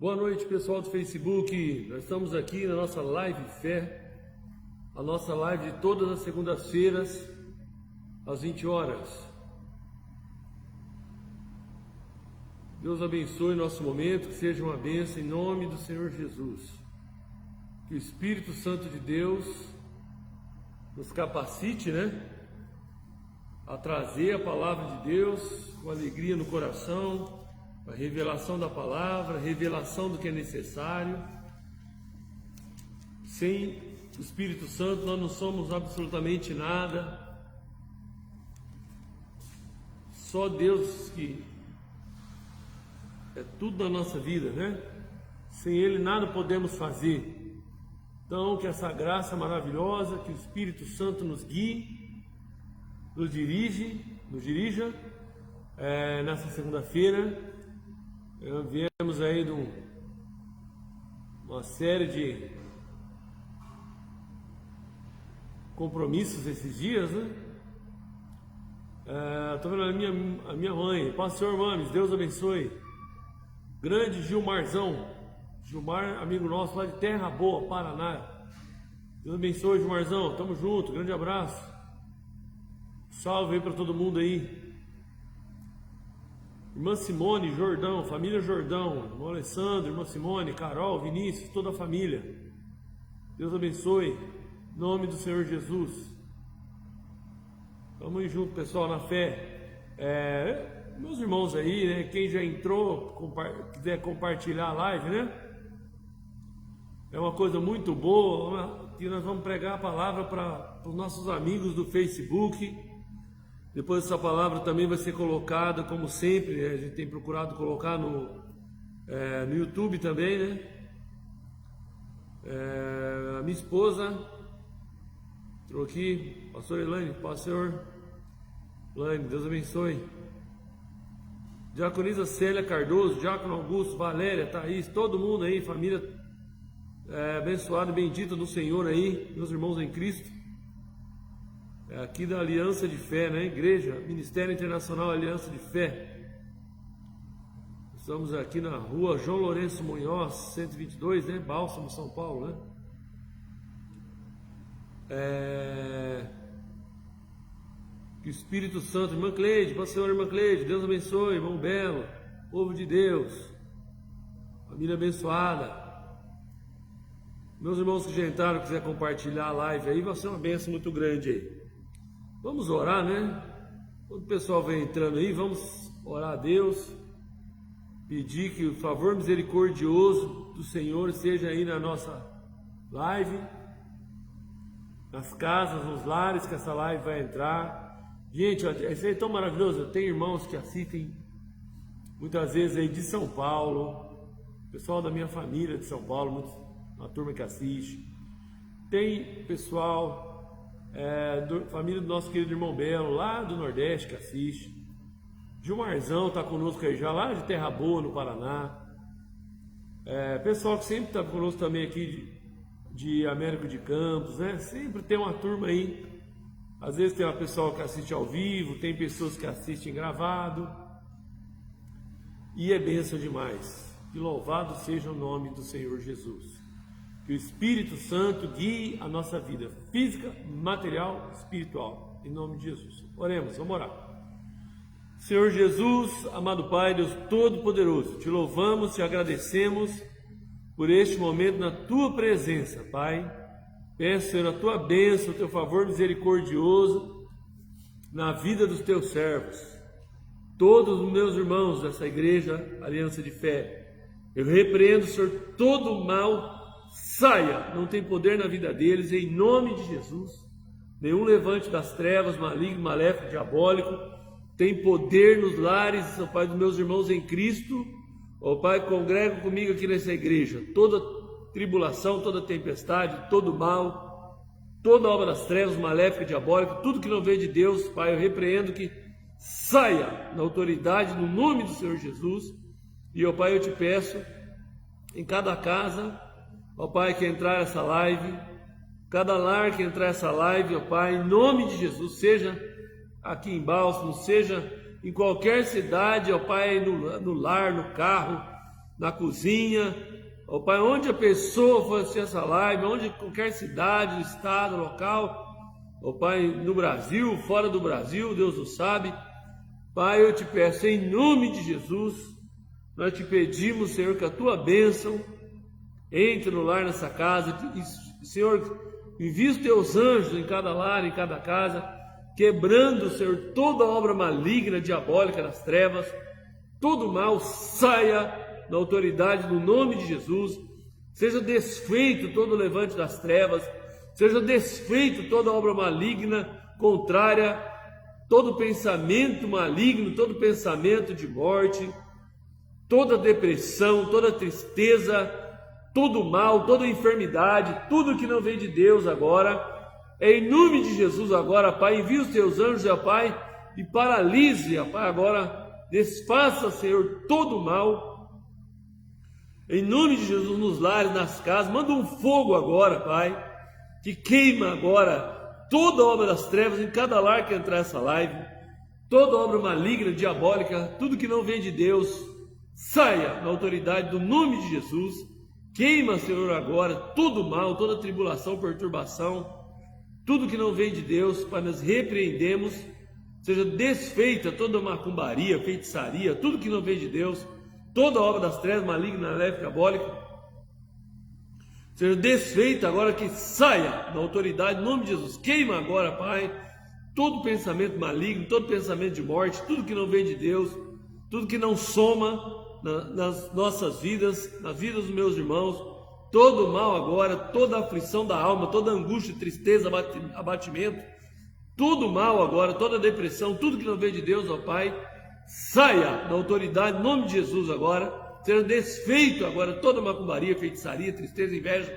Boa noite, pessoal do Facebook. Nós estamos aqui na nossa live fé, a nossa live de todas as segundas-feiras, às 20 horas. Deus abençoe nosso momento, que seja uma bênção em nome do Senhor Jesus. Que o Espírito Santo de Deus nos capacite, a trazer a palavra de Deus com alegria no coração, a revelação da palavra, a revelação do que é necessário. Sem o Espírito Santo nós não somos absolutamente nada. Só Deus que é tudo na nossa vida, Sem Ele nada podemos fazer. Então que essa graça maravilhosa, que o Espírito Santo nos guie, nos dirija nessa segunda-feira. Viemos aí de uma série de compromissos esses dias, Estou vendo a minha mãe, Pastor Mames, Deus abençoe. Grande Gilmarzão, Gilmar, amigo nosso lá de Terra Boa, Paraná. Deus abençoe, Gilmarzão, tamo junto, grande abraço. Salve aí para todo mundo aí. Irmã Simone, Jordão, família Jordão, irmão Alessandro, irmã Simone, Carol, Vinícius, toda a família. Deus abençoe, em nome do Senhor Jesus. Vamos ir junto, pessoal, na fé. Meus irmãos aí, quem já entrou, quiser compartilhar a live, É uma coisa muito boa, que nós vamos pregar a palavra para os nossos amigos do Facebook. Depois essa palavra também vai ser colocada, como sempre, a gente tem procurado colocar no YouTube também, A minha esposa entrou aqui, pastor Elaine, pastor Elaine, Deus abençoe. Diaconisa Célia Cardoso, Diácono Augusto, Valéria, Thaís, todo mundo aí, família abençoada e bendita do Senhor aí, meus irmãos em Cristo. Aqui da Aliança de Fé, Igreja, Ministério Internacional Aliança de Fé. Estamos aqui na rua João Lourenço Munhoz, 122, Bálsamo, São Paulo, Que o Espírito Santo, irmã Cleide, pastor, irmã Cleide, Deus abençoe, irmão Belo, povo de Deus, família abençoada. Meus irmãos que já entraram, quiser compartilhar a live aí, vai ser uma bênção muito grande aí. Vamos orar, Quando o pessoal vem entrando aí, vamos orar a Deus, pedir que o favor misericordioso do Senhor seja aí na nossa live, nas casas, nos lares que essa live vai entrar. Gente, isso aí é tão maravilhoso. Eu tenho irmãos que assistem muitas vezes aí de São Paulo, pessoal da minha família de São Paulo, uma turma que assiste. Tem pessoal família do nosso querido irmão Belo, lá do Nordeste, que assiste. Gilmarzão está conosco aí já, lá de Terra Boa, no Paraná. Pessoal que sempre está conosco também aqui de Américo de Campos, Sempre tem uma turma aí. Às vezes tem uma pessoa que assiste ao vivo, tem pessoas que assistem gravado. E é bênção demais. Que louvado seja o nome do Senhor Jesus. Que o Espírito Santo guie a nossa vida física, material, espiritual, em nome de Jesus. Oremos, vamos orar. Senhor Jesus, amado Pai, Deus Todo-Poderoso, te louvamos, te agradecemos por este momento na tua presença, Pai. Peço, Senhor, a tua bênção, o teu favor misericordioso na vida dos teus servos, todos os meus irmãos dessa igreja, Aliança de Fé. Eu repreendo, Senhor, todo o mal. Saia, não tem poder na vida deles, em nome de Jesus. Nenhum levante das trevas, maligno, maléfico, diabólico, tem poder nos lares, ó Pai, dos meus irmãos em Cristo. Ó Pai, congrega comigo aqui nessa igreja. Toda tribulação, toda tempestade, todo mal, toda obra das trevas, maléfica, diabólica, tudo que não vem de Deus, Pai, eu repreendo que saia na autoridade, no nome do Senhor Jesus. E, ó Pai, eu te peço, em cada casa, ó Pai, que entrar essa live, cada lar que entrar essa live, ó Pai, em nome de Jesus, seja aqui em Bálsamo, seja em qualquer cidade, ó Pai, no lar, no carro, na cozinha, ó Pai, onde a pessoa for assistir essa live, onde qualquer cidade, estado, local, ó Pai, no Brasil, fora do Brasil, Deus o sabe. Pai, eu te peço em nome de Jesus, nós te pedimos, Senhor, que a tua bênção entre no lar, nessa casa, Senhor, envia os teus anjos em cada lar, em cada casa, quebrando, Senhor, toda obra maligna, diabólica das trevas, todo mal saia na autoridade do nome de Jesus, seja desfeito todo o levante das trevas, seja desfeito toda obra maligna, contrária, todo pensamento maligno, todo pensamento de morte, toda depressão, toda tristeza, todo mal, toda enfermidade, tudo que não vem de Deus agora, em nome de Jesus agora, Pai, envia os teus anjos, ó Pai, e paralise, ó Pai, agora, desfaça, Senhor, todo o mal, em nome de Jesus, nos lares, nas casas, manda um fogo agora, Pai, que queima agora toda obra das trevas em cada lar que entrar essa live, toda obra maligna, diabólica, tudo que não vem de Deus, saia na autoridade do nome de Jesus, queima, Senhor, agora todo mal, toda tribulação, perturbação, tudo que não vem de Deus, Pai, nós repreendemos, seja desfeita toda macumbaria, feitiçaria, tudo que não vem de Deus, toda obra das trevas, maligna, leve, diabólica, seja desfeita agora, que saia da autoridade, em nome de Jesus. Queima agora, Pai, todo pensamento maligno, todo pensamento de morte, tudo que não vem de Deus, tudo que não soma nas nossas vidas, na vida dos meus irmãos, todo mal agora, toda aflição da alma, toda angústia, tristeza, abatimento, tudo mal agora, toda depressão, tudo que não vem de Deus, ó Pai, saia da autoridade, em nome de Jesus agora, seja desfeito agora toda macumbaria, feitiçaria, tristeza, inveja,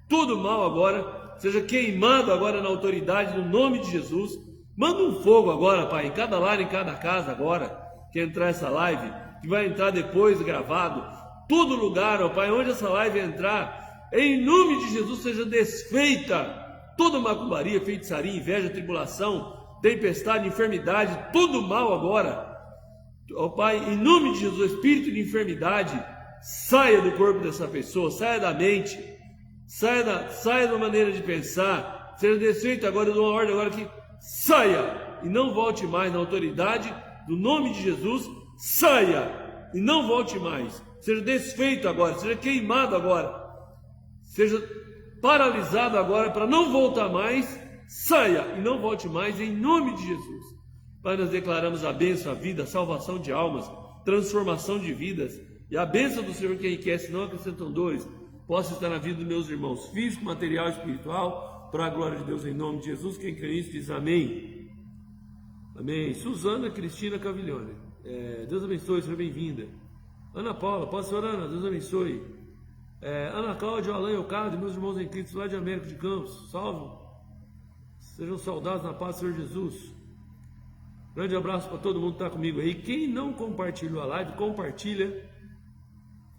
tudo mal agora, seja queimado agora na autoridade, no nome de Jesus. Manda um fogo agora, Pai, em cada lar, em cada casa agora, que entrar essa live, que vai entrar depois gravado, todo lugar, ó Pai, onde essa live entrar, em nome de Jesus, seja desfeita toda macumbaria, feitiçaria, inveja, tribulação, tempestade, enfermidade, tudo mal agora. Ó Pai, em nome de Jesus, espírito de enfermidade, saia do corpo dessa pessoa, saia da mente, saia da maneira de pensar, seja desfeito agora, eu dou uma ordem agora que saia e não volte mais na autoridade do nome de Jesus, saia e não volte mais, seja desfeito agora, seja queimado agora, seja paralisado agora para não voltar mais, saia e não volte mais em nome de Jesus. Pai, nós declaramos a bênção, a vida, a salvação de almas, transformação de vidas, e a bênção do Senhor que enriquece, não acrescentam dores, possa estar na vida dos meus irmãos, físico, material e espiritual, para a glória de Deus, em nome de Jesus. Quem crê nisso diz amém. Amém. Suzana Cristina Caviglione, Deus abençoe, seja bem-vinda. Ana Paula, pode ser, Ana, Deus abençoe. Ana Cláudia, Alain, Ocado, meus irmãos em Cristo, lá de América de Campos, salve, sejam saudados na paz do Senhor Jesus. Grande abraço para todo mundo que está comigo aí. Quem não compartilhou a live, compartilha.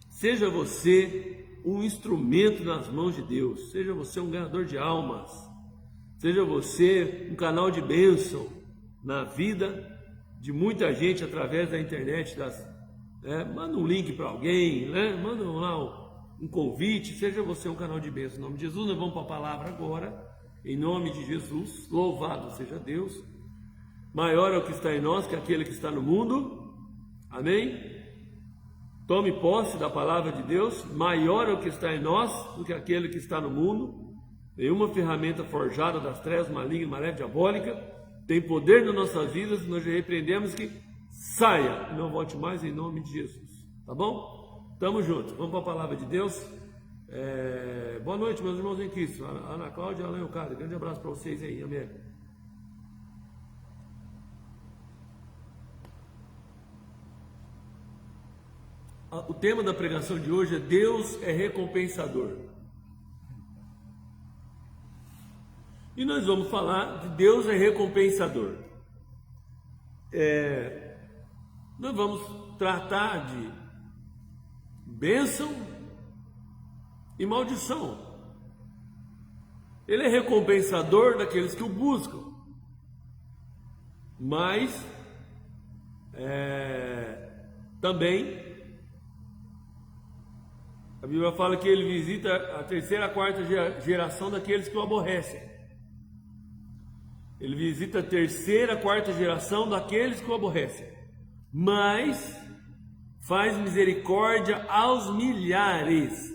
Seja você um instrumento nas mãos de Deus. Seja você um ganhador de almas. Seja você um canal de bênção na vida de muita gente através da internet. Manda um link para alguém, né? Manda lá um convite. Seja você um canal de bênção. Em nome de Jesus, nós vamos para a palavra agora. Em nome de Jesus, louvado seja Deus. Maior é o que está em nós que aquele que está no mundo. Amém? Tome posse da palavra de Deus. Maior é o que está em nós do que aquele que está no mundo. Nenhuma ferramenta forjada das trevas, maligna, maléfica, diabólica tem poder nas nossas vidas. Nós já repreendemos que saia e não volte mais em nome de Jesus. Tá bom? Tamo juntos. Vamos para a palavra de Deus. Boa noite, meus irmãos em Cristo. Ana Cláudia, Alain Ocado. Grande abraço para vocês aí. Amém. O tema da pregação de hoje é Deus é recompensador. E nós vamos falar de Deus é recompensador. Nós vamos tratar de bênção e maldição. Ele é recompensador daqueles que o buscam, mas também A Bíblia fala que ele visita a terceira, a quarta geração daqueles que o aborrecem. Ele visita a terceira, quarta geração daqueles que o aborrecem. Mas faz misericórdia aos milhares,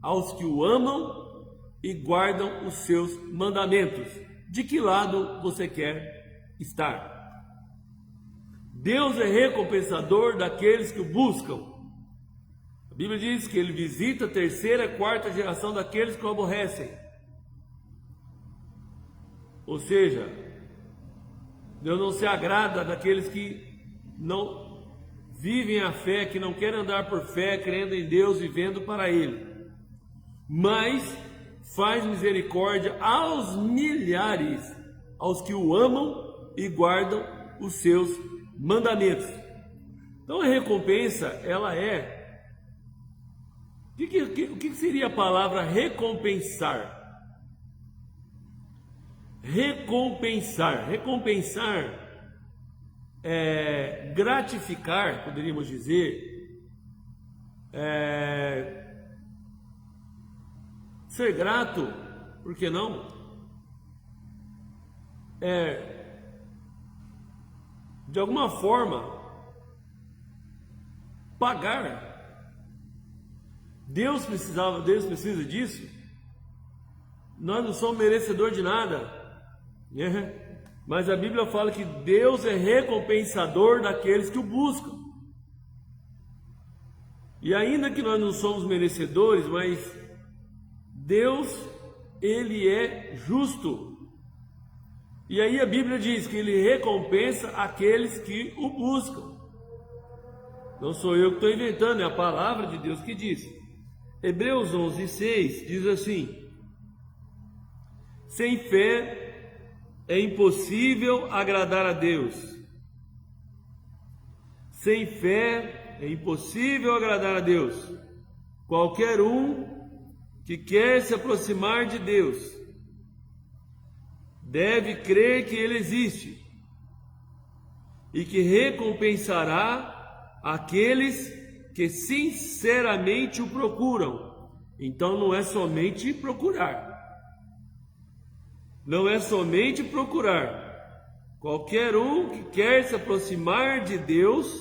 aos que o amam e guardam os seus mandamentos. De que lado você quer estar? Deus é recompensador daqueles que o buscam. A Bíblia diz que ele visita a terceira e quarta geração daqueles que o aborrecem. Ou seja, Deus não se agrada daqueles que não vivem a fé, que não querem andar por fé, crendo em Deus, vivendo para Ele. Mas faz misericórdia aos milhares, aos que o amam e guardam os seus mandamentos. Então a recompensa, ela é... O que seria a palavra recompensar? Recompensar é gratificar, poderíamos dizer, ser grato, por que não? De alguma forma, pagar. Deus precisa disso. Nós não somos merecedores de nada, né? Mas a Bíblia fala que Deus é recompensador daqueles que o buscam. E ainda que nós não somos merecedores, mas Deus, Ele é justo. E aí a Bíblia diz que Ele recompensa aqueles que o buscam. Não sou eu que estou inventando, é a palavra de Deus que diz. Hebreus 11:6 diz assim: sem fé é impossível agradar a Deus. Sem fé é impossível agradar a Deus. Qualquer um que quer se aproximar de Deus deve crer que Ele existe e que recompensará aqueles que sinceramente o procuram. Então não é somente procurar. Não é somente procurar. Qualquer um que quer se aproximar de Deus,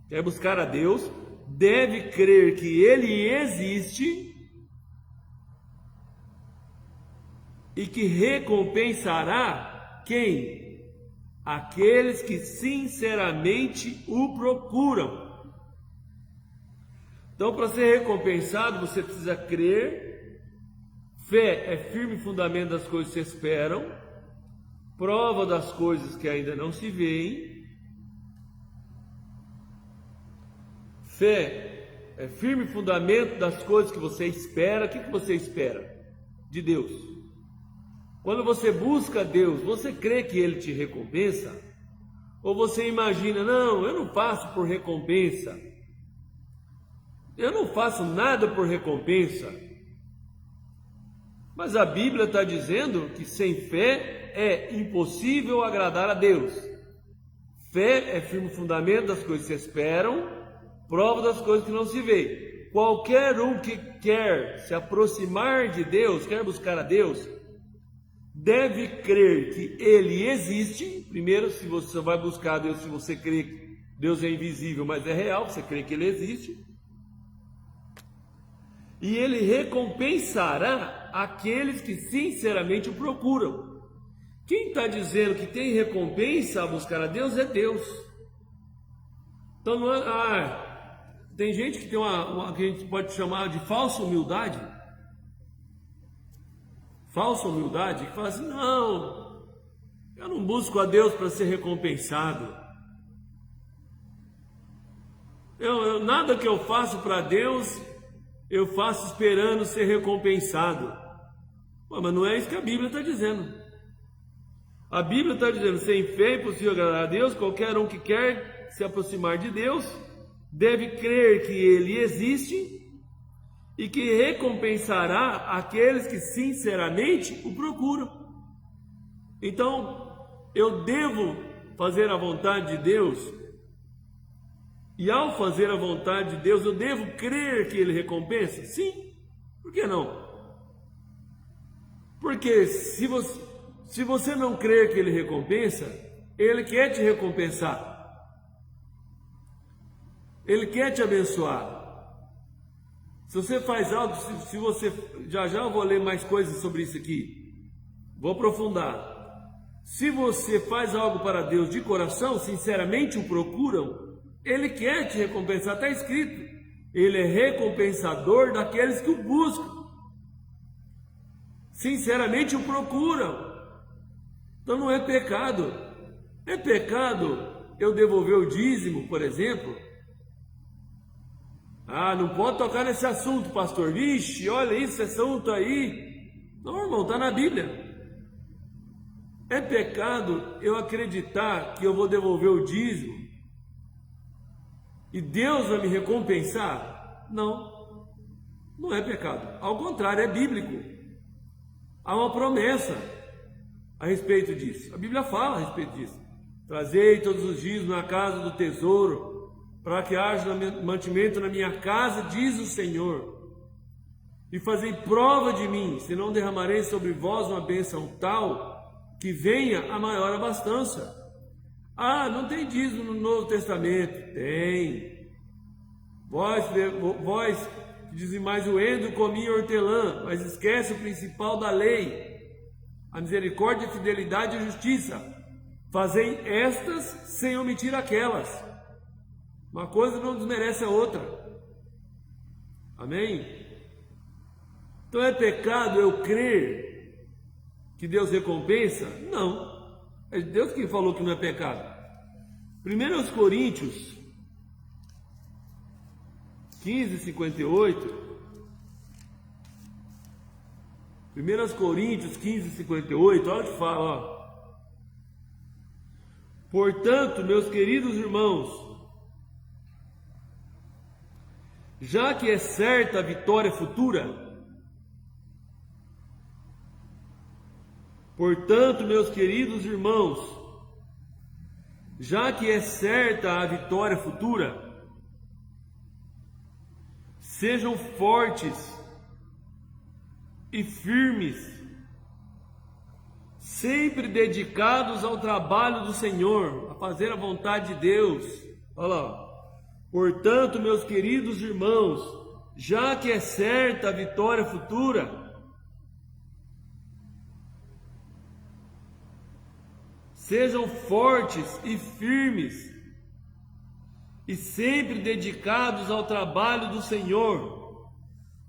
quer buscar a Deus, deve crer que Ele existe e que recompensará quem? Aqueles que sinceramente o procuram. Então, para ser recompensado, você precisa crer. Fé é firme fundamento das coisas que se esperam, prova das coisas que ainda não se veem. Fé é firme fundamento das coisas que você espera. O que você espera de Deus? Quando você busca Deus, você crê que Ele te recompensa? Ou você imagina, não, eu não faço por recompensa, eu não faço nada por recompensa? Mas a Bíblia está dizendo que sem fé é impossível agradar a Deus. Fé é firme fundamento das coisas que se esperam, prova das coisas que não se veem. Qualquer um que quer se aproximar de Deus, quer buscar a Deus, deve crer que Ele existe. Primeiro, se você vai buscar a Deus, se você crê que Deus é invisível, mas é real, você crê que Ele existe. E Ele recompensará aqueles que sinceramente o procuram. Quem está dizendo que tem recompensa a buscar a Deus é Deus. Então não é, tem gente que tem uma que a gente pode chamar de falsa humildade. Falsa humildade, que fala assim, não, eu não busco a Deus para ser recompensado. Nada que eu faço para Deus, eu faço esperando ser recompensado. Mas não é isso que a Bíblia está dizendo. A Bíblia está dizendo, sem fé é impossível agradar a Deus. Qualquer um que quer se aproximar de Deus deve crer que Ele existe e que recompensará aqueles que sinceramente o procuram. Então, eu devo fazer a vontade de Deus E ao fazer a vontade de Deus, eu devo crer que Ele recompensa? Sim. Por que não? Porque se você não crer que Ele recompensa, Ele quer te recompensar. Ele quer te abençoar. Se você faz algo, se você... Já eu vou ler mais coisas sobre isso aqui. Vou aprofundar. Se você faz algo para Deus de coração, sinceramente o procuram, Ele quer te recompensar. Está escrito. Ele é recompensador daqueles que o buscam. Sinceramente o procuram. Então não é pecado. É pecado eu devolver o dízimo, por exemplo? Ah, não pode tocar nesse assunto, pastor. Vixe, olha esse assunto aí. Não, irmão, está na Bíblia. É pecado eu acreditar que eu vou devolver o dízimo e Deus vai me recompensar? Não, não é pecado. Ao contrário, é bíblico. Há uma promessa a respeito disso. A Bíblia fala a respeito disso. Trazei todos os dias na casa do tesouro, para que haja mantimento na minha casa, diz o Senhor. E fazei prova de mim, se não derramarei sobre vós uma bênção tal, que venha a maior abastança. Ah, não tem dízimo no Novo Testamento? Tem. Vós que dizimais o endo, o cominho e a hortelã, mas esquece o principal da lei, a misericórdia, a fidelidade e a justiça. Fazei estas sem omitir aquelas. Uma coisa não desmerece a outra. Amém? Então é pecado eu crer que Deus recompensa? Não. É Deus quem falou que não é pecado. 1 Coríntios 15:58. 1 Coríntios 15:58, olha o que fala, ó. Portanto, meus queridos irmãos, já que é certa a vitória futura, portanto, meus queridos irmãos, já que é certa a vitória futura, sejam fortes e firmes, sempre dedicados ao trabalho do Senhor, a fazer a vontade de Deus. Olha lá. Portanto, meus queridos irmãos, já que é certa a vitória futura, sejam fortes e firmes e sempre dedicados ao trabalho do Senhor,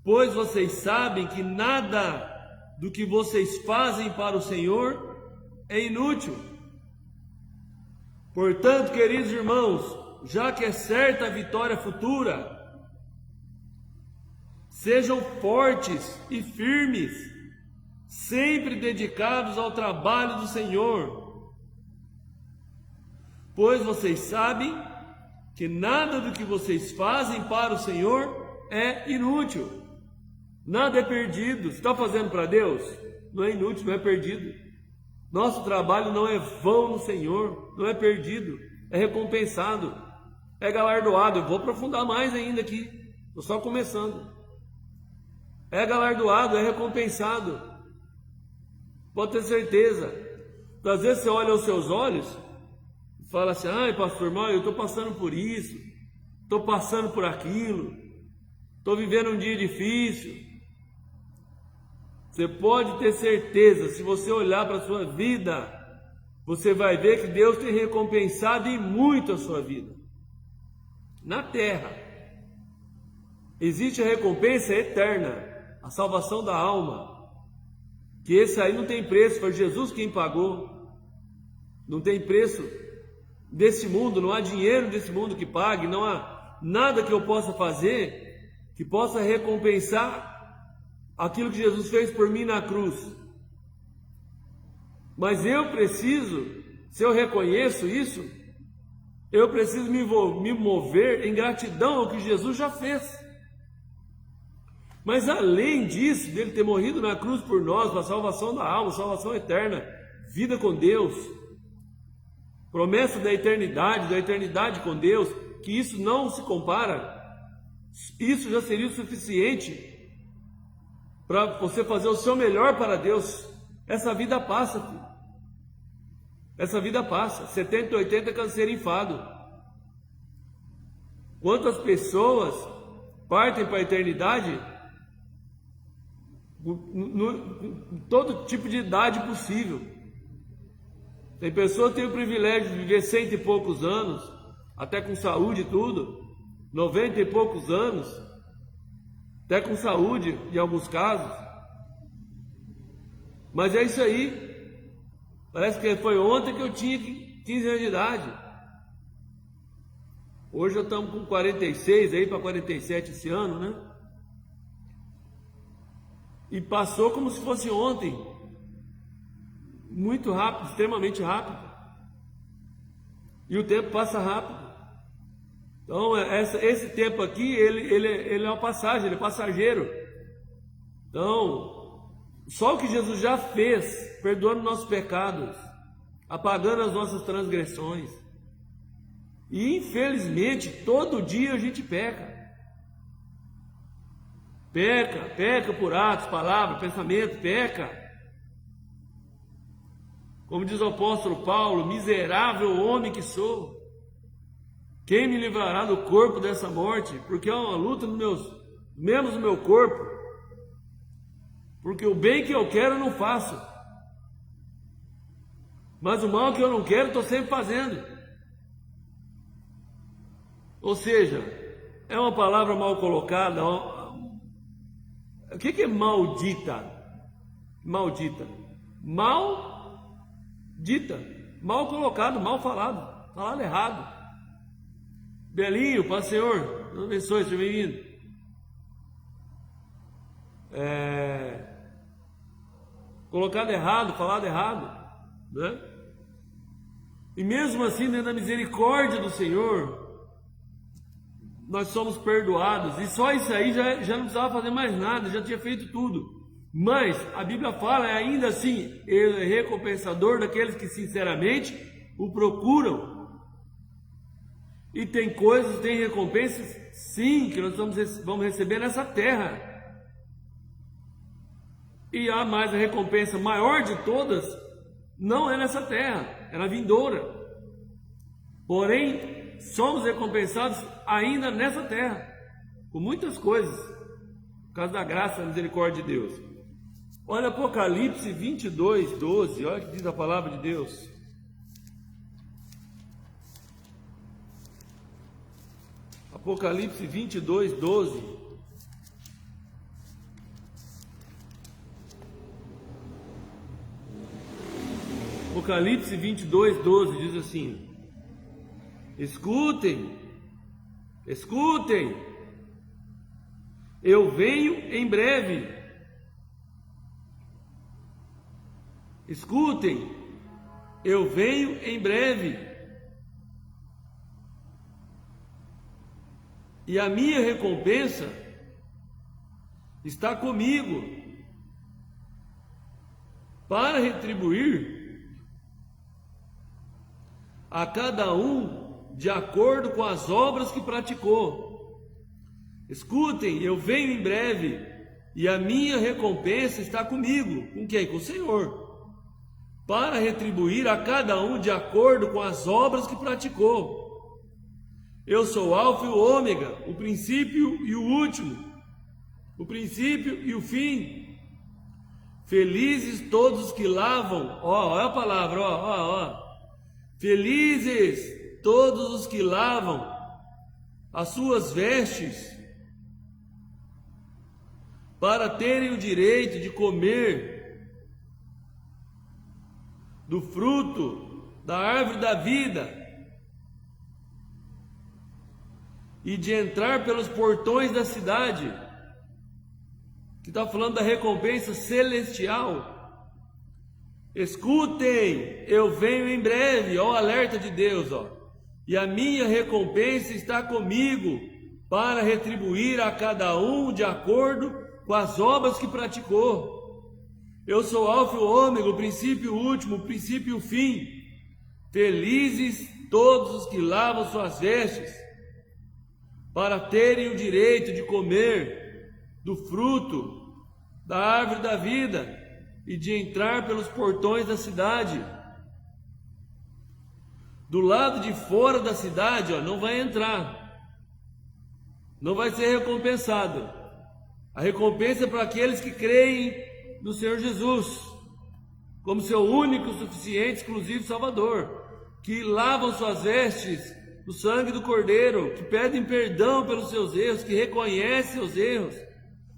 pois vocês sabem que nada do que vocês fazem para o Senhor é inútil. Portanto, queridos irmãos, já que é certa a vitória futura, sejam fortes e firmes, sempre dedicados ao trabalho do Senhor, pois vocês sabem que nada do que vocês fazem para o Senhor é inútil. Nada é perdido. Se está fazendo para Deus, não é inútil, não é perdido. Nosso trabalho não é vão no Senhor, não é perdido, é recompensado, é galardoado. Eu vou aprofundar mais ainda aqui, estou só começando. É galardoado, é recompensado. Pode ter certeza. Às vezes você olha aos seus olhos e fala assim: ai, pastor, irmão, eu estou passando por isso, estou passando por aquilo, estou vivendo um dia difícil. Você pode ter certeza, se você olhar para a sua vida, você vai ver que Deus tem recompensado em muito a sua vida. Na terra, existe a recompensa eterna, a salvação da alma, que esse aí não tem preço, foi Jesus quem pagou. Não tem preço desse mundo, não há dinheiro desse mundo que pague, não há nada que eu possa fazer que possa recompensar aquilo que Jesus fez por mim na cruz. Mas eu preciso, se eu reconheço isso, eu preciso me mover em gratidão ao que Jesus já fez. Mas além disso, dele ter morrido na cruz por nós, para a salvação da alma, salvação eterna, vida com Deus, promessa da eternidade com Deus, que isso não se compara, isso já seria o suficiente para você fazer o seu melhor para Deus. Essa vida passa, filho. Essa vida passa. 70, 80 canseiro enfado. Quantas pessoas partem para a eternidade com todo tipo de idade possível? Tem pessoas que têm o privilégio de viver 100 e poucos anos, até com saúde e tudo, 90 e poucos anos, até com saúde em alguns casos. Mas é isso aí. Parece que foi ontem que eu tinha 15 anos de idade. Hoje eu estamos com 46 aí para 47 esse ano, né? E passou como se fosse ontem. Muito rápido, extremamente rápido. E o tempo passa rápido. Então, esse tempo aqui, ele é uma passagem, ele é passageiro. Então, só o que Jesus já fez, perdoando nossos pecados, apagando as nossas transgressões. E, infelizmente, todo dia a gente peca. Peca por atos, palavras, pensamento, peca. Como diz o apóstolo Paulo, miserável homem que sou, quem me livrará do corpo dessa morte? Porque é uma luta nos meus membros do meu corpo, porque o bem que eu quero eu não faço, mas o mal que eu não quero estou sempre fazendo. Ou seja, é uma palavra mal colocada. O que é maldita? Maldita. Maldita. Mal colocado, mal falado. Falado errado. Belinho, Pai Senhor, Deus abençoe, seja bem-vindo. Colocado errado, falado errado, né? E mesmo assim, dentro da misericórdia do Senhor, nós somos perdoados, e só isso aí já não precisava fazer mais nada, já tinha feito tudo. Mas a Bíblia fala, ainda assim, ele é recompensador daqueles que sinceramente o procuram. E tem coisas, tem recompensas, sim, que nós vamos receber nessa terra. E há mais a recompensa maior de todas, não é nessa terra, é na vindoura. Porém, somos recompensados ainda nessa terra, com muitas coisas, por causa da graça e da misericórdia de Deus. Olha Apocalipse 22, 12, olha o que diz a palavra de Deus. Apocalipse 22, 12. Apocalipse 22, 12 diz assim: escutem, eu venho em breve. Escutem, eu venho em breve. E a minha recompensa está comigo para retribuir a cada um de acordo com as obras que praticou. Escutem, eu venho em breve e a minha recompensa está comigo. Com quem? Com o Senhor. Para retribuir a cada um de acordo com as obras que praticou. Eu sou o Alfa e o Ômega, o princípio e o último, o princípio e o fim. Felizes todos os que lavam, olha a palavra, felizes todos os que lavam as suas vestes, para terem o direito de comer do fruto da árvore da vida, e de entrar pelos portões da cidade, que está falando da recompensa celestial. Escutem, eu venho em breve, ó, o alerta de Deus, ó, e a minha recompensa está comigo, para retribuir a cada um de acordo com as obras que praticou. Eu sou o Alfa e o Ômega, o princípio e o último, o princípio e o fim. Felizes todos os que lavam suas vestes, para terem o direito de comer do fruto da árvore da vida e de entrar pelos portões da cidade. Do lado de fora da cidade, não vai entrar, não vai ser recompensado. A recompensa é para aqueles que creem no Senhor Jesus como seu único, suficiente, exclusivo Salvador, que lavam suas vestes no sangue do Cordeiro, que pedem perdão pelos seus erros, que reconhecem seus erros,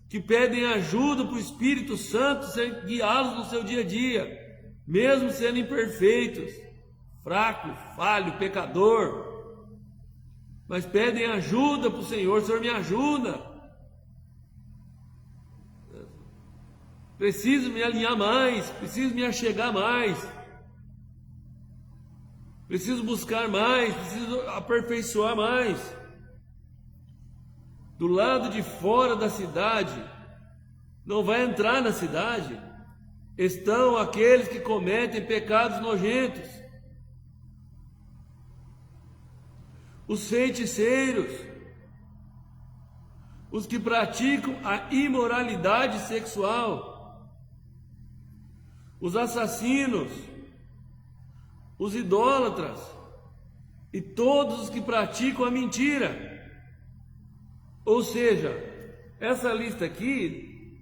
que pedem ajuda para o Espírito Santo guiá-los no seu dia a dia, mesmo sendo imperfeitos, fraco, falho, pecador, mas pedem ajuda para o Senhor. Senhor, me ajuda. Preciso me alinhar mais, preciso me achegar mais, preciso buscar mais, preciso aperfeiçoar mais. Do lado de fora da cidade, não vai entrar na cidade, estão aqueles que cometem pecados nojentos, os feiticeiros, os que praticam a imoralidade sexual, os assassinos, os idólatras e todos os que praticam a mentira. Ou seja, essa lista aqui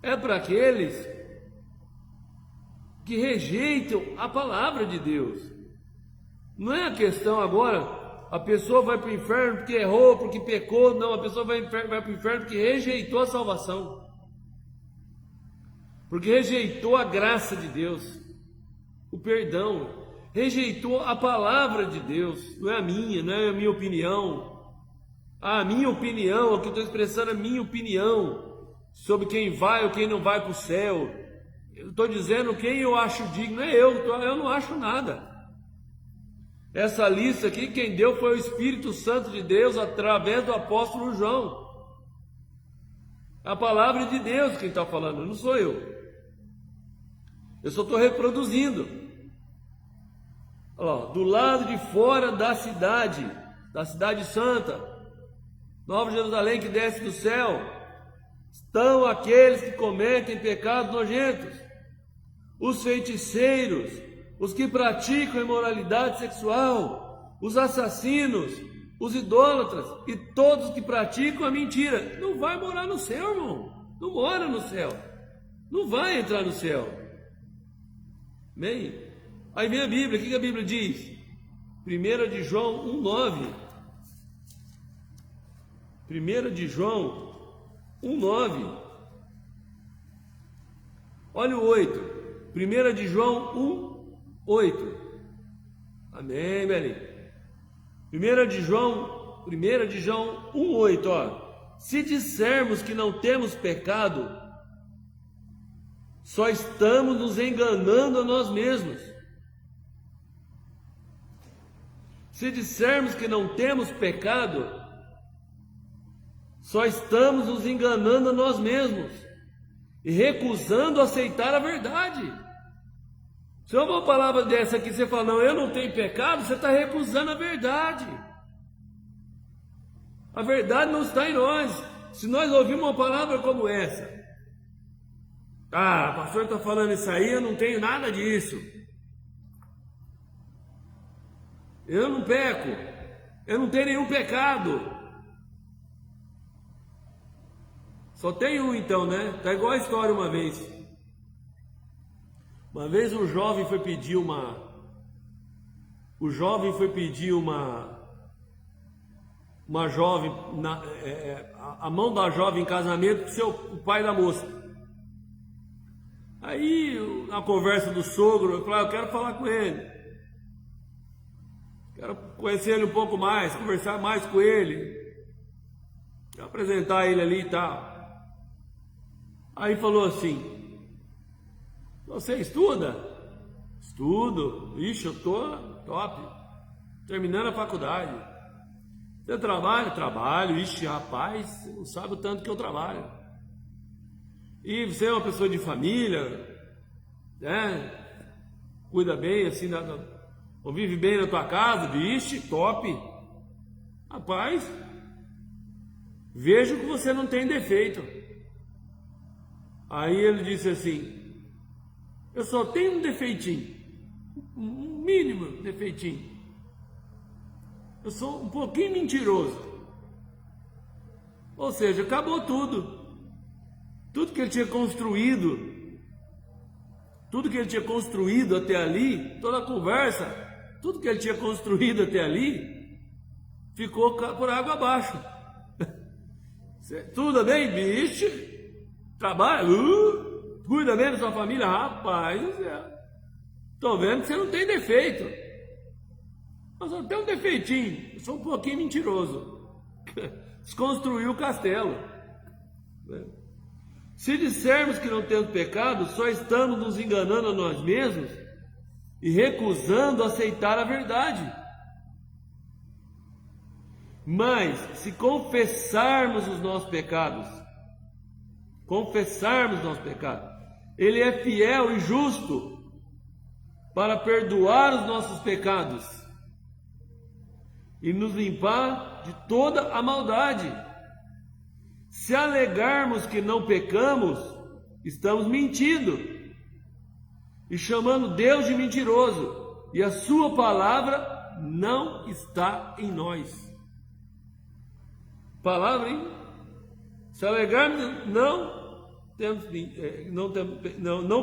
é para aqueles que rejeitam a palavra de Deus. Não é a questão agora, a pessoa vai para o inferno porque errou, porque pecou. Não, a pessoa vai para o inferno porque rejeitou a salvação, porque rejeitou a graça de Deus, o perdão, rejeitou a palavra de Deus. Não é a minha, não é a minha opinião. A minha opinião, aqui eu estou expressando a minha opinião sobre quem vai ou quem não vai para o céu. Eu estou dizendo quem eu acho digno, não é eu não acho nada. Essa lista aqui, quem deu foi o Espírito Santo de Deus através do apóstolo João. A palavra de Deus quem está falando, não sou eu. Eu só estou reproduzindo. Do lado de fora da cidade santa, Nova Jerusalém que desce do céu, estão aqueles que cometem pecados nojentos, os feiticeiros, os que praticam imoralidade sexual, os assassinos, os idólatras e todos os que praticam a mentira. Não vai morar no céu, irmão. Não mora no céu. Não vai entrar no céu. Amém? Aí vem a Bíblia. O que a Bíblia diz? 1 de João 1,9. 1 de João 1,9. Olha o 8. 1 de João 1,8. Amém, Belinho? 1 de João 1,8. Se dissermos que não temos pecado, só estamos nos enganando a nós mesmos. Se dissermos que não temos pecado, só estamos nos enganando a nós mesmos e recusando aceitar a verdade. Se uma palavra dessa aqui você fala, não, eu não tenho pecado, você está recusando a verdade. A verdade não está em nós. Se nós ouvirmos uma palavra como essa, o pastor está falando isso aí, eu não tenho nada disso. Eu não peco, eu não tenho nenhum pecado. Só tem um então, né? Tá igual a história uma vez. Uma vez um jovem foi pedir uma jovem, a mão da jovem em casamento para o pai da moça. Aí, na conversa do sogro, eu falei, eu quero falar com ele. Quero conhecer ele um pouco mais, conversar mais com ele. Quero apresentar ele ali e tal. Aí falou assim, você estuda? Estudo. Ixi, eu tô top. Terminando a faculdade. Você trabalha? Trabalho. Ixi, rapaz, você não sabe o tanto que eu trabalho. E você é uma pessoa de família, né? Cuida bem, assim, convive bem na tua casa? Ixi, top. Rapaz, vejo que você não tem defeito. Aí ele disse assim: eu só tenho um defeitinho, um mínimo defeitinho. Eu sou um pouquinho mentiroso. Ou seja, acabou tudo. Tudo que ele tinha construído, até ali, toda a conversa, tudo que ele tinha construído até ali, ficou por água abaixo. Tudo bem, bicho? Trabalha? Cuida bem da sua família? Rapaz do céu. Tô vendo que você não tem defeito. Mas só tem um defeitinho. Eu sou um pouquinho mentiroso. Desconstruiu o castelo. Se dissermos que não temos pecado, só estamos nos enganando a nós mesmos e recusando aceitar a verdade. Mas se confessarmos os nossos pecados, Ele é fiel e justo para perdoar os nossos pecados e nos limpar de toda a maldade. Se alegarmos que não pecamos, estamos mentindo e chamando Deus de mentiroso, e a sua palavra não está em nós. Palavra, hein? Se alegarmos não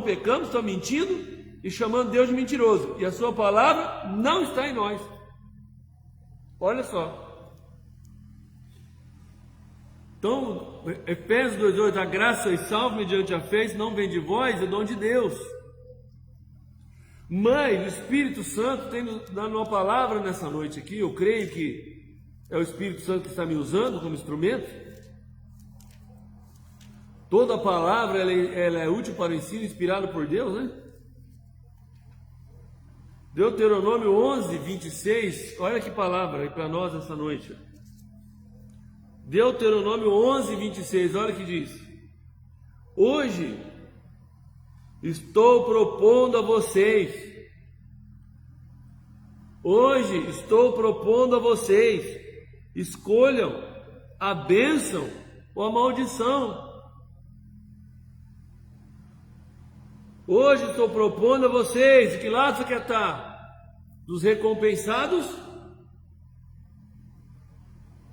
pecamos, estamos mentindo e chamando Deus de mentiroso, e a sua palavra não está em nós. Olha só. Então, Efésios 2:8, a graça e salvo mediante a fé não vem de vós, é dom de Deus. Mas o Espírito Santo tem nos dado uma palavra nessa noite aqui. Eu creio que é o Espírito Santo que está me usando como instrumento. Toda a palavra ela é útil para o ensino, inspirada por Deus, né? Deuteronômio 11:26, olha que palavra aí para nós essa noite. Deuteronômio 11:26, olha o que diz: hoje estou propondo a vocês, escolham a bênção ou a maldição. Hoje estou propondo a vocês, de que lado você quer estar? Dos recompensados?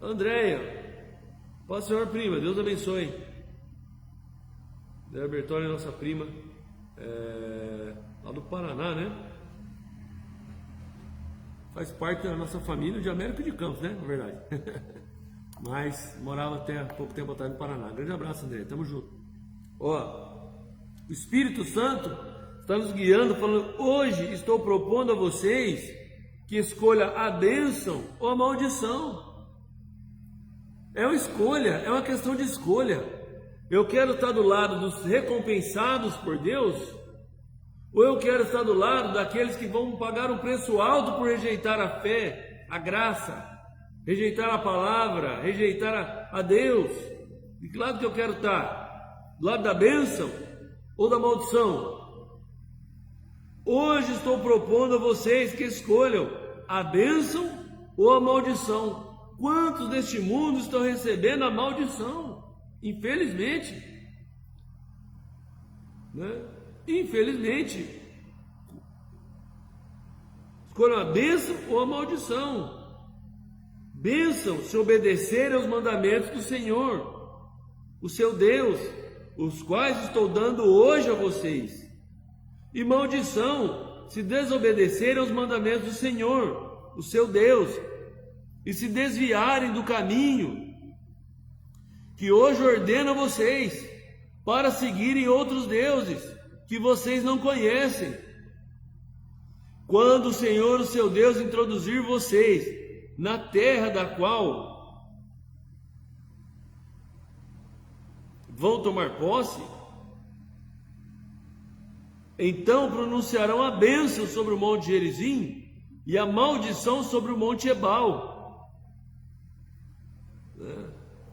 Andréia, paz, senhor, prima, Deus abençoe. Andréia Bertoli, nossa prima, lá do Paraná, né? Faz parte da nossa família de América de Campos, né? Na verdade. Mas morava até há pouco tempo atrás no Paraná. Grande abraço, Andréia, tamo junto. Ó, o Espírito Santo está nos guiando, falando: hoje estou propondo a vocês que escolha a bênção ou a maldição. É uma escolha, é uma questão de escolha. Eu quero estar do lado dos recompensados por Deus, ou eu quero estar do lado daqueles que vão pagar um preço alto por rejeitar a fé, a graça, rejeitar a palavra, rejeitar a Deus? De que lado que eu quero estar? Do lado da bênção ou da maldição? Hoje estou propondo a vocês que escolham a bênção ou a maldição. Quantos deste mundo estão recebendo a maldição? Infelizmente, né? Infelizmente, escolham a bênção ou a maldição. Bênção se obedecerem aos mandamentos do Senhor, o seu Deus, os quais estou dando hoje a vocês. E maldição se desobedecerem aos mandamentos do Senhor, o seu Deus, e se desviarem do caminho que hoje ordeno a vocês, para seguirem outros deuses que vocês não conhecem. Quando o Senhor, o seu Deus, introduzir vocês na terra da qual vão tomar posse, então pronunciarão a bênção sobre o monte Gerizim e a maldição sobre o monte Ebal.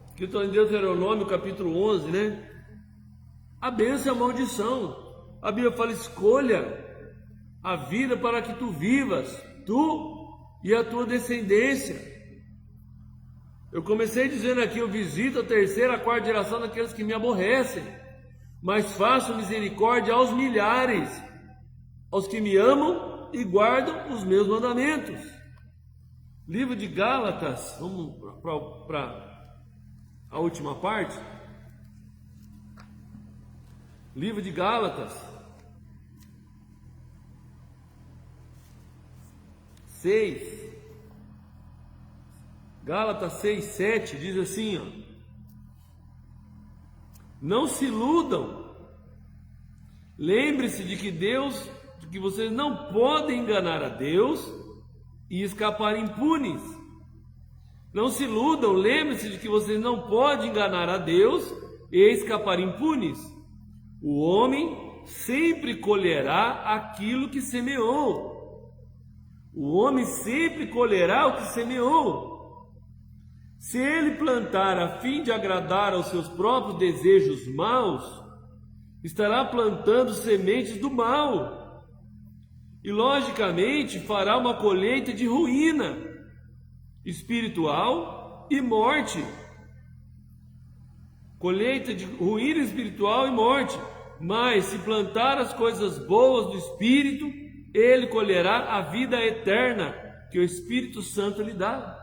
Escrito em Deuteronômio capítulo 11, né? A bênção e a maldição. A Bíblia fala: escolha a vida para que tu vivas, tu e a tua descendência. Eu comecei dizendo aqui: eu visito a terceira, a quarta geração daqueles que me aborrecem, mas faço misericórdia aos milhares, aos que me amam e guardam os meus mandamentos. Livro de Gálatas, vamos para a última parte. Livro de Gálatas 6, Gálatas 6, 7, diz assim, ó: não se iludam, lembre-se de que vocês não podem enganar a Deus e escapar impunes. Não se iludam, lembre-se de que vocês não podem enganar a Deus e escapar impunes. O homem sempre colherá aquilo que semeou. O homem sempre colherá o que semeou. Se ele plantar a fim de agradar aos seus próprios desejos maus, estará plantando sementes do mal, e logicamente fará uma colheita de ruína espiritual e morte. Colheita de ruína espiritual e morte. Mas se plantar as coisas boas do Espírito, ele colherá a vida eterna que o Espírito Santo lhe dá.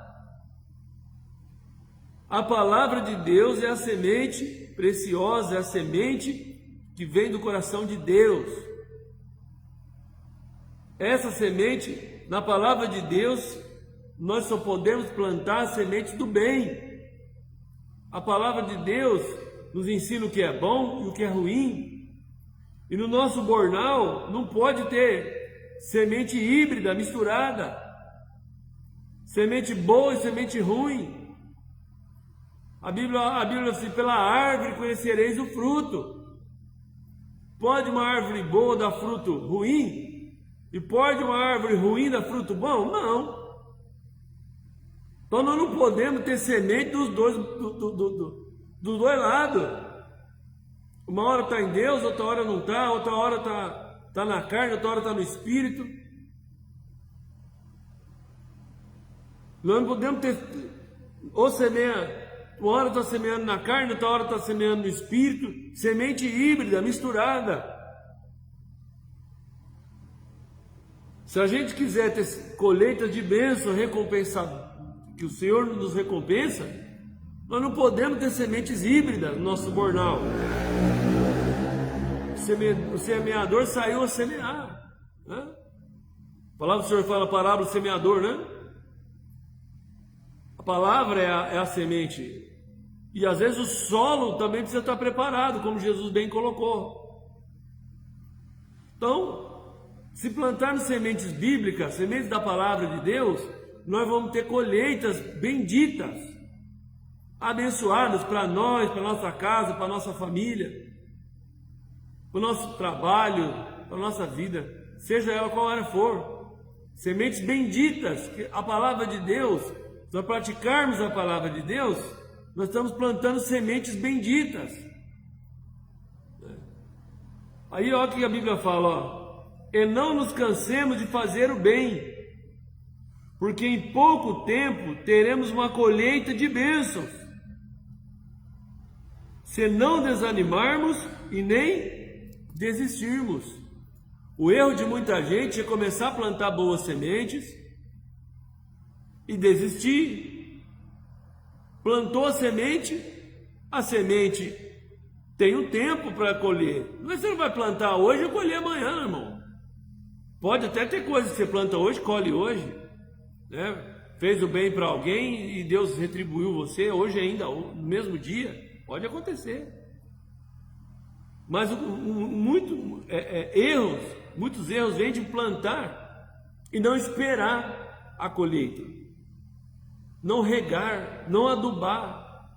A palavra de Deus é a semente preciosa, é a semente que vem do coração de Deus. Essa semente, na palavra de Deus, nós só podemos plantar a semente do bem. A palavra de Deus nos ensina o que é bom e o que é ruim. E no nosso bornal não pode ter semente híbrida, misturada, semente boa e semente ruim. A Bíblia diz assim: pela árvore conhecereis o fruto. Pode uma árvore boa dar fruto ruim? E pode uma árvore ruim dar fruto bom? Não. Então nós não podemos ter semente dos dois lados. Uma hora está em Deus, outra hora não está, outra hora está na carne, outra hora está no Espírito. Nós não podemos ter, ou semeia, uma hora está semeando na carne, outra hora está semeando no Espírito, semente híbrida, misturada. Se a gente quiser ter colheitas de bênção, recompensada, que o Senhor nos recompensa, nós não podemos ter sementes híbridas no nosso bornal. O semeador saiu a semear, né? A palavra do Senhor fala, a parábola do semeador, né? A palavra é a semente. E às vezes o solo também precisa estar preparado, como Jesus bem colocou. Então, se plantarmos sementes bíblicas, sementes da palavra de Deus, nós vamos ter colheitas benditas, abençoadas para nós, para nossa casa, para nossa família, para o nosso trabalho, para a nossa vida, seja ela qual ela for. Sementes benditas, que a palavra de Deus, se nós praticarmos a palavra de Deus, nós estamos plantando sementes benditas. Aí olha o que a Bíblia fala, ó: e não nos cansemos de fazer o bem, porque em pouco tempo teremos uma colheita de bênçãos, se não desanimarmos e nem desistirmos. O erro de muita gente é começar a plantar boas sementes e desistir. Plantou a semente tem um tempo para colher. Mas você não vai plantar hoje e colher amanhã, irmão. Pode até ter coisas que você planta hoje, colhe hoje, né? Fez o bem para alguém e Deus retribuiu você hoje ainda, no mesmo dia. Pode acontecer. Mas muitos erros vêm de plantar e não esperar a colheita, não regar, não adubar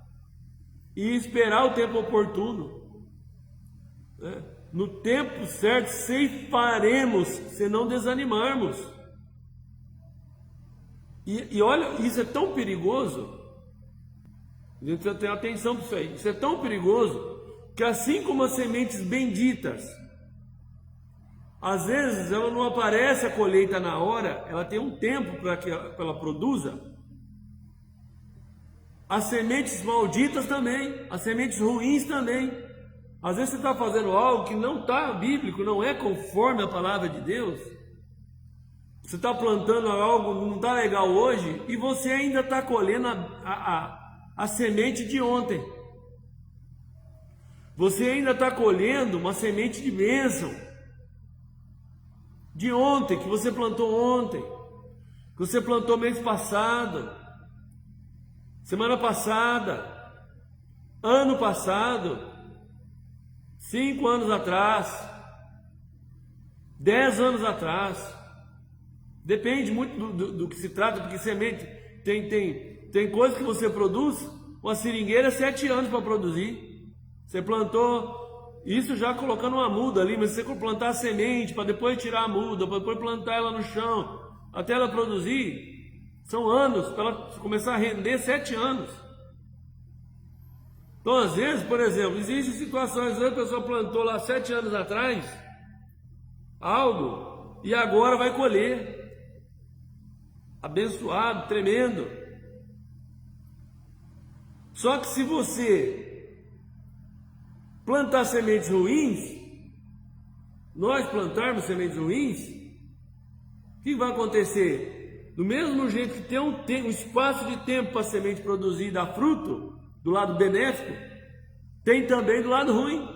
e esperar o tempo oportuno, né? No tempo certo ceifaremos, se não desanimarmos. E olha, isso é tão perigoso, a gente precisa ter atenção para isso aí. Isso é tão perigoso que, assim como as sementes benditas, às vezes ela não aparece a colheita na hora, ela tem um tempo para que ela produza. as sementes malditas também, as sementes ruins também. Às vezes você está fazendo algo que não está bíblico, não é conforme a palavra de Deus. Você está plantando algo que não está legal hoje e você ainda está colhendo a semente de ontem. Você ainda está colhendo uma semente de bênção de ontem, que você plantou ontem, que você plantou mês passado, semana passada, ano passado, 5 anos atrás, 10 anos atrás. Depende muito do que se trata, porque semente tem coisa que você produz, uma seringueira 7 anos para produzir. Você plantou isso já colocando uma muda ali, mas se você plantar a semente para depois tirar a muda, para depois plantar ela no chão, até ela produzir, são anos, para ela começar a render 7 anos. Então, às vezes, por exemplo, existem situações onde a pessoa plantou lá 7 anos atrás algo e agora vai colher. Abençoado, tremendo. Só que se você plantar sementes ruins, nós plantarmos sementes ruins, o que vai acontecer? Do mesmo jeito que tem um espaço de tempo para a semente produzir e dar fruto, do lado benéfico, tem também do lado ruim.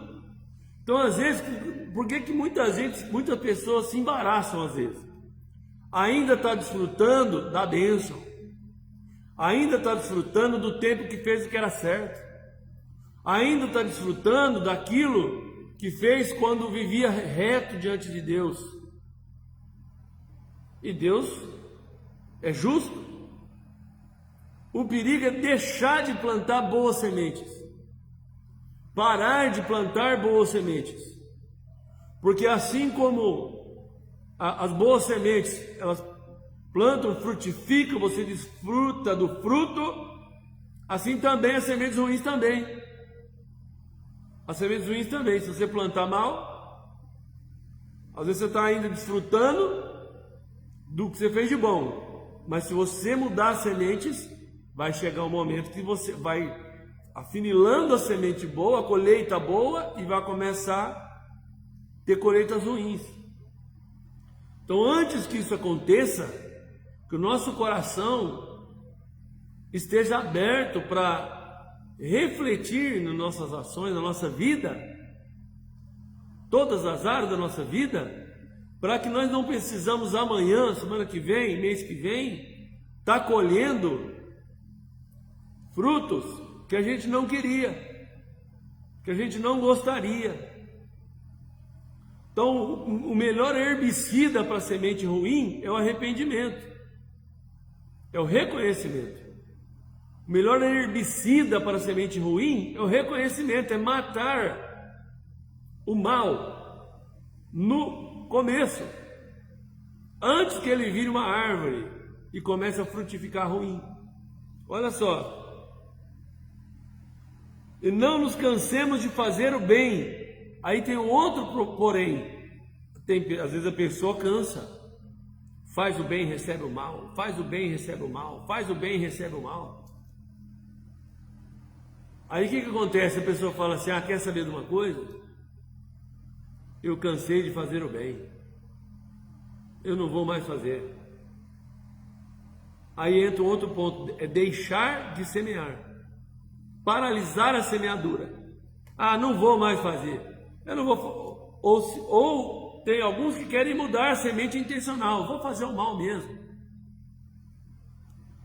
Então, às vezes, por que muitas pessoas se embaraçam às vezes? Ainda está desfrutando da bênção, ainda está desfrutando do tempo que fez o que era certo, ainda está desfrutando daquilo que fez quando vivia reto diante de Deus. E Deus é justo. O perigo é deixar de plantar boas sementes, parar de plantar boas sementes, porque assim como as boas sementes, elas plantam, frutificam, você desfruta do fruto, assim também as sementes ruins também. As sementes ruins também, se você plantar mal, às vezes você está ainda desfrutando do que você fez de bom, mas se você mudar as sementes, vai chegar um momento que você vai afinilando a semente boa, a colheita boa, e vai começar a ter colheitas ruins. Então, antes que isso aconteça, que o nosso coração esteja aberto para refletir nas nossas ações, na nossa vida, todas as áreas da nossa vida, para que nós não precisamos amanhã, semana que vem, mês que vem, estar colhendo frutos que a gente não queria, que a gente não gostaria. Então, o melhor herbicida para a semente ruim é o arrependimento, é o reconhecimento. O melhor herbicida para a semente ruim é o reconhecimento, é matar o mal no começo, antes que ele vire uma árvore e comece a frutificar ruim. Olha só, e não nos cansemos de fazer o bem. Aí tem um outro porém, às vezes a pessoa cansa, faz o bem, recebe o mal, faz o bem, recebe o mal, faz o bem, recebe o mal. Aí o que acontece? A pessoa fala assim, quer saber de uma coisa? Eu cansei de fazer o bem, eu não vou mais fazer. Aí entra um outro ponto, é deixar de semear, paralisar a semeadura. Não vou mais fazer. Eu não vou, ou tem alguns que querem mudar a semente intencional, vou fazer o mal mesmo.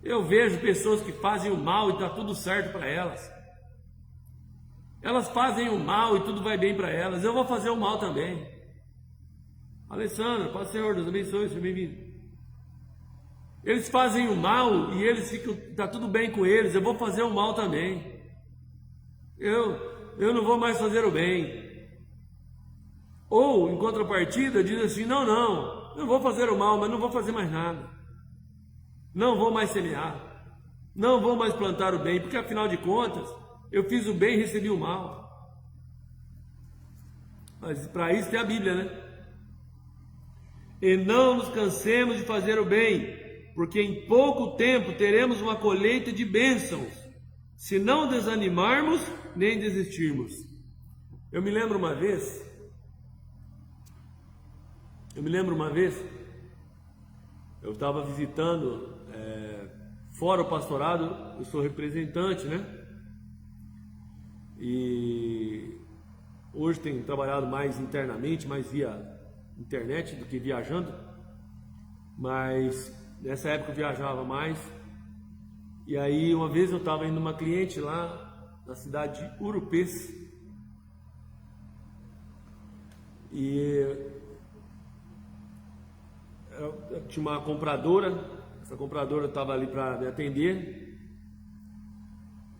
Eu vejo pessoas que fazem o mal e está tudo certo para elas. Elas fazem o mal e tudo vai bem para elas, eu vou fazer o mal também. Alessandra, paz do Senhor, Deus abençoe, seja bem-vindo. Eles fazem o mal e eles ficam, está tudo bem com eles, eu vou fazer o mal também. Eu não vou mais fazer o bem. Ou, em contrapartida, diz assim, não vou fazer o mal, mas não vou fazer mais nada. Não vou mais semear. Não vou mais plantar o bem, porque afinal de contas, eu fiz o bem e recebi o mal. Mas para isso tem a Bíblia, né? E não nos cansemos de fazer o bem, porque em pouco tempo teremos uma colheita de bênçãos, se não desanimarmos nem desistirmos. Eu me lembro uma vez, eu estava visitando, fora o pastorado, eu sou representante, né? E hoje tenho trabalhado mais internamente, mais via internet do que viajando, mas nessa época eu viajava mais. E aí uma vez eu estava indo numa cliente lá na cidade de Urupês, e eu tinha uma compradora, essa compradora estava ali para me atender,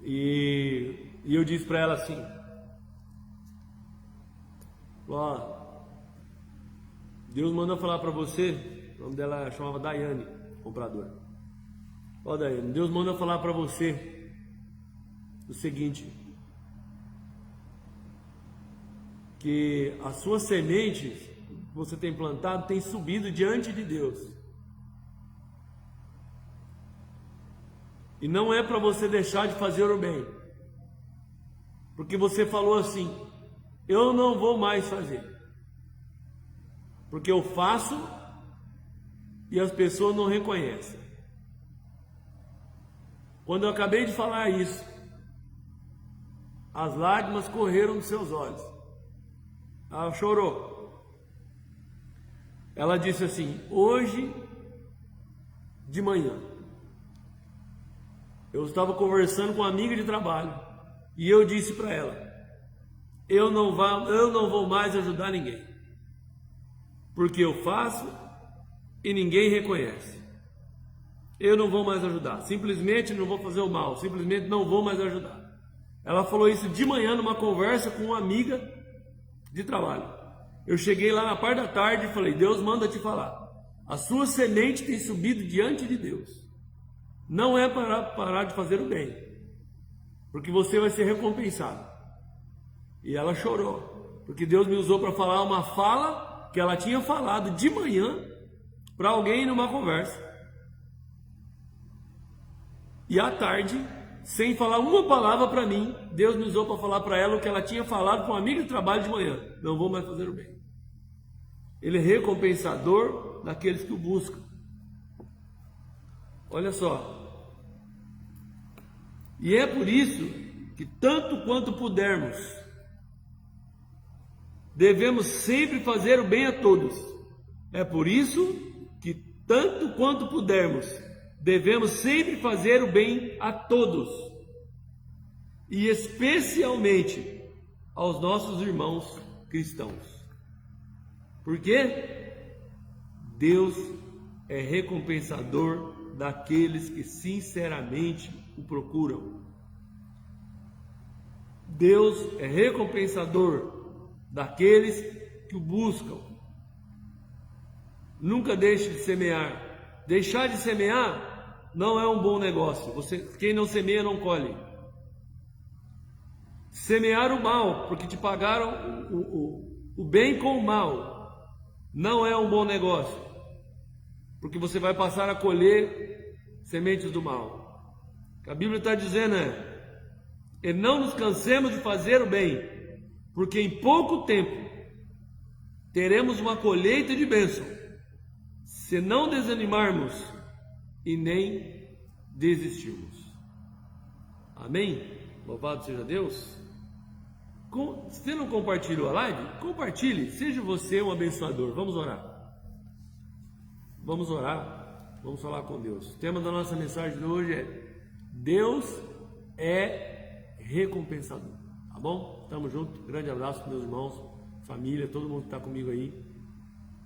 e eu disse para ela assim: ó, Deus mandou falar para você, o nome dela chamava Daiane, compradora. Ó, Daiane, Deus mandou falar para você o seguinte, que as suas sementes que você tem plantado tem subido diante de Deus. E não é para você deixar de fazer o bem, porque você falou assim: eu não vou mais fazer, porque eu faço e as pessoas não reconhecem. Quando eu acabei de falar isso, as lágrimas correram dos seus olhos. Ela chorou. Ela disse assim: hoje de manhã eu estava conversando com uma amiga de trabalho e eu disse para ela: eu não vou mais ajudar ninguém, porque eu faço e ninguém reconhece. Eu não vou mais ajudar, simplesmente não vou fazer o mal, simplesmente não vou mais ajudar. Ela falou isso de manhã numa conversa com uma amiga de trabalho. Eu cheguei lá na parte da tarde e falei: Deus manda te falar, a sua semente tem subido diante de Deus. Não é para parar de fazer o bem, porque você vai ser recompensado. E ela chorou, porque Deus me usou para falar uma fala que ela tinha falado de manhã para alguém numa conversa. E à tarde, sem falar uma palavra para mim, Deus me usou para falar para ela o que ela tinha falado com uma amiga de trabalho de manhã: não vou mais fazer o bem. Ele é recompensador daqueles que o buscam. Olha só. E é por isso que, tanto quanto pudermos, devemos sempre fazer o bem a todos. É por isso que, tanto quanto pudermos, devemos sempre fazer o bem a todos, e especialmente aos nossos irmãos cristãos. Porque Deus é recompensador daqueles que sinceramente o procuram. Deus é recompensador daqueles que o buscam. Nunca deixe de semear. Deixar de semear não é um bom negócio. Quem não semeia não colhe. Semear o mal, porque te pagaram o bem com o mal, não é um bom negócio, porque você vai passar a colher sementes do mal. O que a Bíblia está dizendo e não nos cansemos de fazer o bem, porque em pouco tempo teremos uma colheita de bênção, se não desanimarmos e nem desistirmos. Amém? Louvado seja Deus. Se você não compartilhou a live, compartilhe, seja você um abençoador. Vamos orar. Vamos orar, vamos falar com Deus. O tema da nossa mensagem de hoje é: Deus é recompensador. Tá bom? Tamo junto, grande abraço para meus irmãos, família, todo mundo que está comigo aí.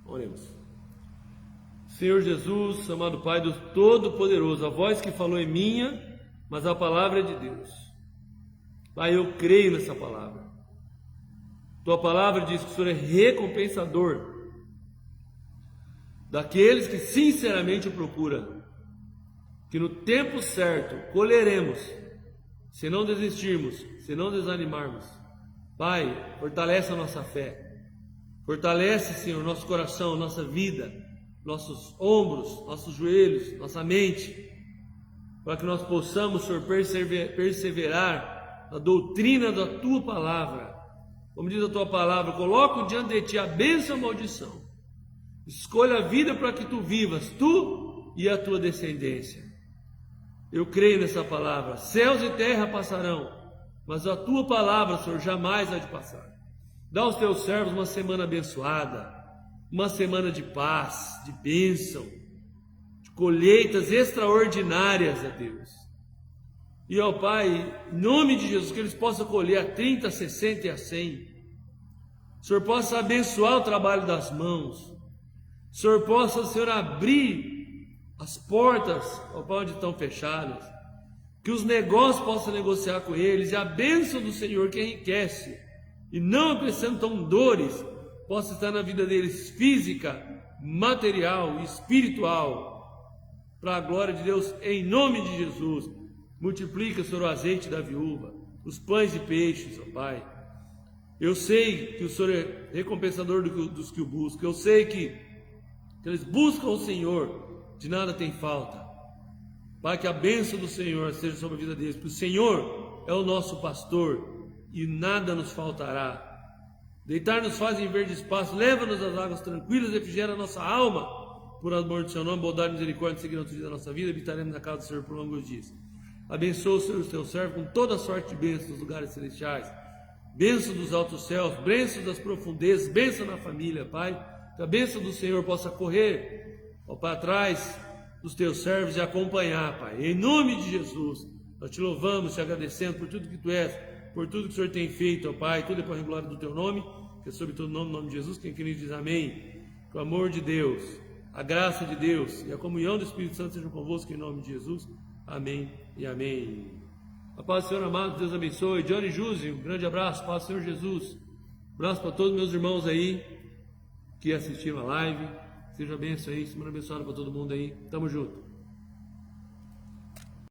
Oremos. Senhor Jesus, amado Pai do Todo-Poderoso, a voz que falou é minha, mas a palavra é de Deus. Pai, eu creio nessa palavra. Tua palavra diz que o Senhor é recompensador daqueles que sinceramente o procuram, que no tempo certo colheremos, se não desistirmos, se não desanimarmos. Pai, fortalece a nossa fé, fortalece, Senhor, nosso coração, nossa vida, nossos ombros, nossos joelhos, nossa mente, para que nós possamos, Senhor, perseverar na doutrina da Tua palavra. Como diz a Tua palavra, coloco diante de Ti a bênção e a maldição. Escolha a vida para que Tu vivas, Tu e a Tua descendência. Eu creio nessa palavra. Céus e terra passarão, mas a Tua palavra, Senhor, jamais há de passar. Dá aos Teus servos uma semana abençoada, uma semana de paz, de bênção, de colheitas extraordinárias, a Deus. E, ó Pai, em nome de Jesus, que eles possam colher a 30, a 60 e a 100. O Senhor possa abençoar o trabalho das mãos. O Senhor possa, Senhor, abrir as portas, ó Pai, onde estão fechadas. Que os negócios possam negociar com eles. E a bênção do Senhor que enriquece e não acrescentam dores, possa estar na vida deles física, material e espiritual. Para a glória de Deus, em nome de Jesus. Multiplica, Senhor, o azeite da viúva, os pães e peixes, ó Pai. Eu sei que o Senhor é recompensador dos que o buscam. Eu sei que eles buscam o Senhor, de nada tem falta. Pai, que a bênção do Senhor seja sobre a vida deles, porque o Senhor é o nosso pastor e nada nos faltará. Deitar-nos faz em verde espaço, leva-nos às águas tranquilas, refrigera a nossa alma. Por amor do Seu nome, bondade e misericórdia seguirão todos os dias da nossa vida, habitaremos na casa do Senhor por longos dias. Abençoa o Senhor, o Teu servo, com toda a sorte de bênçãos dos lugares celestiais, bênção dos altos céus, bênção das profundezas, bênção na família, Pai. Que a bênção do Senhor possa correr, ó Pai, atrás dos Teus servos e acompanhar, Pai. Em nome de Jesus, nós Te louvamos, Te agradecendo por tudo que Tu és, por tudo que o Senhor tem feito, ó Pai, tudo é para a glória do Teu nome, que é sobre todo nome, no nome de Jesus. Quem crê diz amém. Que o amor de Deus, a graça de Deus e a comunhão do Espírito Santo sejam convosco em nome de Jesus. Amém e amém. A paz do Senhor amado, Deus abençoe. Johnny Júzi, um grande abraço, paz do Senhor Jesus. Um abraço para todos meus irmãos aí que assistiram a live. Seja bênção aí, semana abençoada para todo mundo aí. Tamo junto.